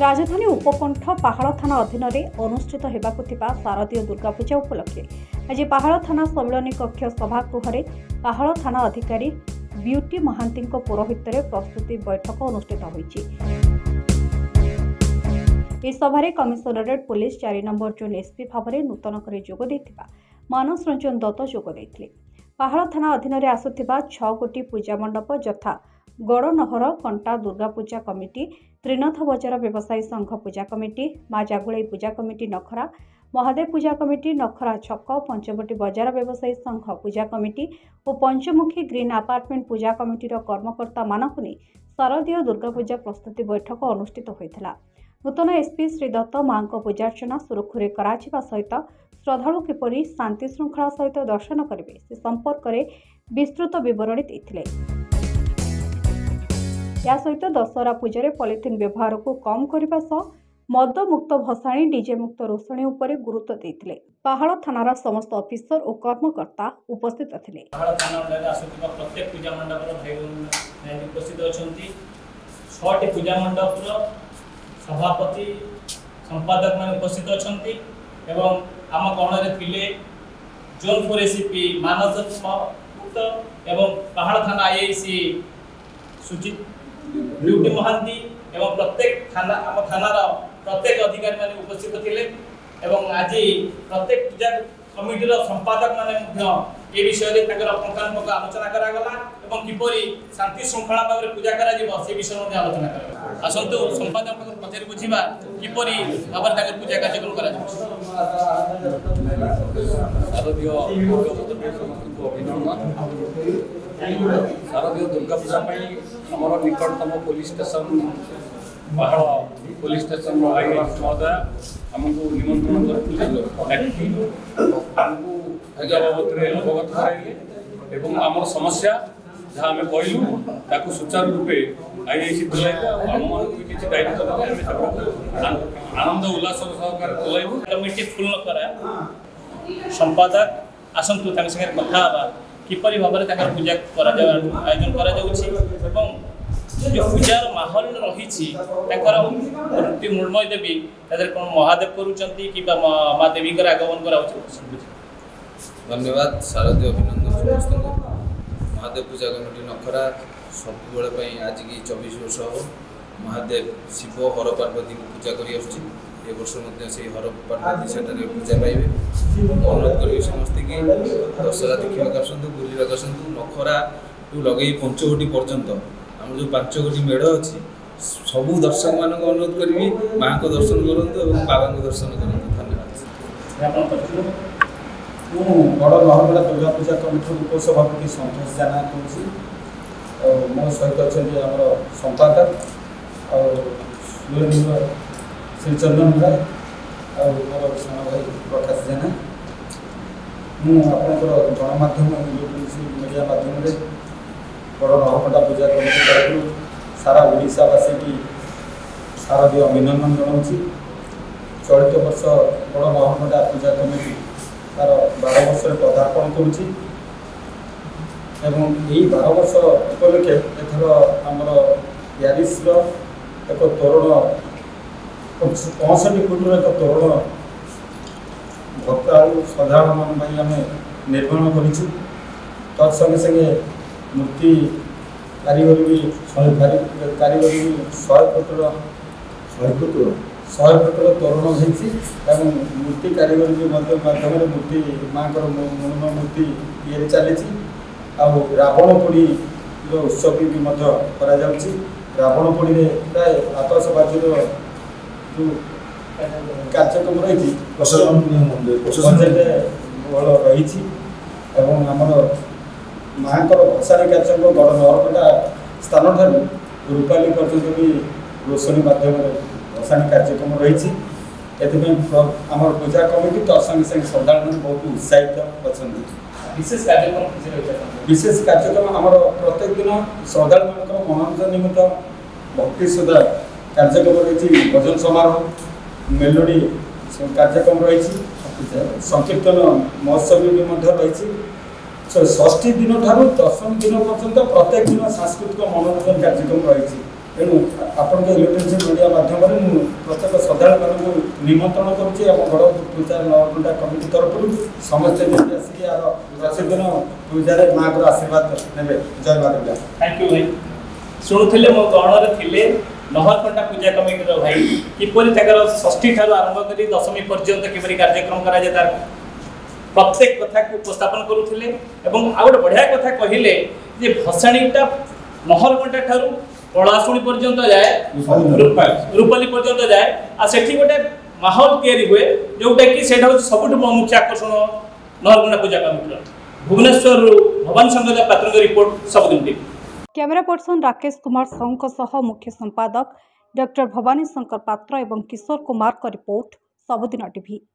राजधानी उपकंठ पहाड़ थाना अधीन अनुष्ठित होगाकु शारदीय दुर्गापूजा उपलक्षे आज पहाड़ थाना सम्मिलनी कक्ष सभागृह पहाड़ थाना अधिकारी ब्यूटी महांती पौरोहित्य प्रस्तुति बैठक अनुष्ठित होईछि। इस सभारे commissionerate police 4 number zone SP भाव में नूतन कर जोग देथिबा मानस रंजन दत्त जोग देथिले। पहाड़ थाना अधीन आसुथिबा 6 गोटी पूजा मंडप यथा गड़नहर कंटा दुर्गा पूजा कमिटी, त्रिनाथ बजार व्यवसायी संघ पूजा कमिटी, माँ जागुलाई पूजा कमिटी नखरा, महादेव पूजा कमिटी नखरा छक, पंचवटी बजार व्यवसायी संघ पूजा कमिटी और पंचमुखी ग्रीन अपार्टमेंट पूजा कमिटीर कर्मकर्ता मानक नहीं शारदीय दुर्गा पूजा प्रस्तुति बैठक अनुष्ठित होता। नूतन एसपी श्री दत्त माँ पूजार्चना सुरखुरे करा सहित श्रद्धालु किपरि शांति श्रृंखला सहित दर्शन करेंगे से संपर्क में विस्तृत विवरणी देते। या सहित दशहरा पूजा पॉलिथिन व्यवहार को कम करने सह मद मुक्त भसाणी डीजे मुक्त रोषणी उपर गुरुत्व देते। पहाड़ थानार समस्त ऑफिसर और कर्मकर्ता उपस्थित थे। प्रत्येक पूजा मंडप उपस्थित अच्छा 6टी पूजा मंडप सभापति संपादक मान उपस्थित अच्छा आम गण में जोन 4 एसीपी मानस गुप्त एवं पहाड़ थाना आईआईसी सुचित ब्यूटी महांती एवं प्रत्येक थाना आम थानार प्रत्येक अधिकारी माने उपस्थित थिले एवं आज प्रत्येक पूजा कमिटीर संपादक माने ए विषय रे ताकर पंखानुपुंख आलोचना करा गला एवं किपरि शांति श्रृंखला भाव में पूजा करा जिवो से विषय मध्ये आलोचना करा। आसंतु संपादक को पछारी बुझिबा किपरि भाव में ताकर पूजा कार्यक्रम करा जिवो। शारदीय दुर्गा पूजा आमर निकटतम पुलिस स्टेशन पहाड़ पुलिस स्टेशन आईआईसी महोदय आमको निमंत्रण बाबद अवगत कराइले आम समस्या जहाँ आम कहलु ताकू सुचारू रूपे आईआईसी तुलाइबू आम किसी दायित्व आनंद उल्लास सहकार तुलाइबू। कमिटी फुल न करा संपादक आसंतु तांग संगे कथा बा किपरि भाव में पूजा आयोजन करा जो पूजार माहौल रही मूर्ति मृण्मय देवी कौन महादेव कर माँ देवी आगमन करा। धन्यवाद शारदीय अभिनंदन समस्त महादेव पूजा कमिटी नखरा सब आज की 24 वर्ष हम महादेव शिव हर पार्वती को पूजा कर वर्ष से हर पार्वती से पूजा पाइबे। अनुरोध करी समस्त की दशहरा देखा आसतु बुलवाक आसतु नखरा टू लगे पंचवटी पर्यंत आम जो 5 गोटी मेढ़ अच्छी सबू दर्शक मान अनुरोध करी माँ को दर्शन करूँ और बाबा को दर्शन करूँ। धन्यवाद। बड़ नहरगढ़ दुर्गा पूजा कमिटी उपसभापति संतोष जाना कहूँ मो सहित अच्छा आम संपादक श्री चंदन राय और मोर सान भाई प्रकाश जेना मुझे गणमाध्यम इलेक्ट्रोनिक्स मीडिया माध्यम बड़ नहरगढ़ पूजा कमिटी तरफ सारा ओडावासी की शारदीय अभिनंदन जनाऊँगी। चलित वर्ष बड़ नहरगढ़ पूजा कमिटी तार 12 वर्ष पदार्पण करुँची एवं यही 12 वर्ष उपलक्षे एथर आमर प्यारिस्र एक तोरण 65 फुटर एक तोरण भक्त श्रद्धा मान आम निर्माण करूँ। तत्संगे संगे मूर्ति कारीगरी भी 100 फुटर 100 फुटर तोरण होती मूर्ति कारीगरी भी माध्यम मूर्ति माँ मूर्ण मूर्ति ये चली रावण पोड़ी उत्सव भी रावण पोड़ी में प्राय आतशबाजी जो कार्यक्रम रही भल रही आमर माँ भसाणी कार्यक्रम गड़ नहरगढ़ स्थान ठार रूपाली पर्यटन भी रोषणी माध्यम भसाणी कार्यक्रम रही आम पूजा कमिटी तत्संगे संगे श्रद्धालु बहुत उत्साहित अच्छा। विशेष कार्यक्रम आमर प्रत्येक दिन श्रद्धालु मान मनोरंजन निमित्त भक्ति सुधा कार्यक्रम रही भजन समारोह मेलोडी कार्यक्रम रही संकीर्तन महोत्सव भी रही षष्ठी दिन ठार दशमी दिन पर्यंत प्रत्येक दिन सांस्कृतिक मनोरंजन कार्यक्रम रही तेणु आपण इलेक्ट्रोनिक्स मीडिया माध्यम निमंत्रण करुच्ची बड़ पूजा नवकुंडा कमिटी तरफ समस्ते आसिक यार प्रतिदिन पूजा माँ को आशीर्वाद ने जय माता दुर्गा। थैंक यू भाई शुणुले मो गणर थे नहरकंटा पूजा कमिटी भाई किपरि षष्ठी ठार आरंभ कर दशमी पर्यंत किपरि कार्यक्रम करा तार प्रत्येक कथा को उपस्थापन करुले एवं आ गोटे बढ़िया कथा कहले जे भसाणीटा नहरकंटा ठारू पलाशुणी पर्यंत जाए रूपाली पर्यंत जाए आ सेठी गोटे माहौल तैयारी हुए जोटा कि सेटा हूँ सबुठ मुख्य आकर्षण नहरकंटा पूजा कमिटी भुवनेश्वर भवानी शंकर पात्र रिपोर्ट सबुदिन TV. Camera person Rakesh Kumar Sahu सह मुख्य संपादक डॉक्टर भवानी शंकर पात्र एवं किशोर कुमार का रिपोर्ट सबुदिन टीवी।